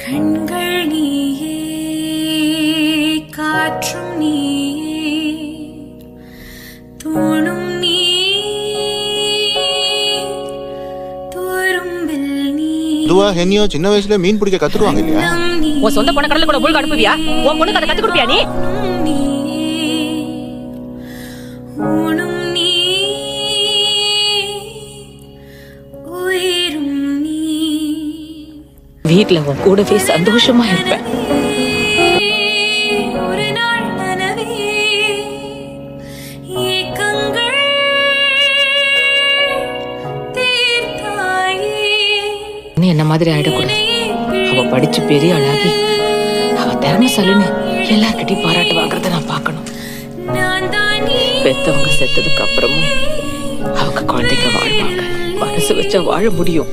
கண்கள் நீயே, காற்றும் நீயே, தோணும் நீ, துரும்பில் நீ. இதுவா ஹென்னியோ சின்ன வயசுல மீன் பிடிக்க கத்துருவாங்க இல்லையா? உன் சொந்த பொண்ண கடலுக்குள்ள மூழ்க அனுப்புவியா? உன் பொண்ணுக்கு அதை கத்து கொடுப்பியா நீ? வீட்டுல உன் கூடவே சந்தோஷமா இருப்பேன். என்ன மாதிரி ஆயிடக்கூடாது. அவ படிச்சு பெரிய ஆளாகி அவ திறமைசாலின்னு எல்லார்கிட்டையும் பாராட்டு வாங்குறத நான் பார்க்கணும். பெத்தவங்க செத்ததுக்கு அப்புறமும் அவங்க குழந்தைங்க வாழ்வாங்க. மனசு வச்சா வாழ முடியும்.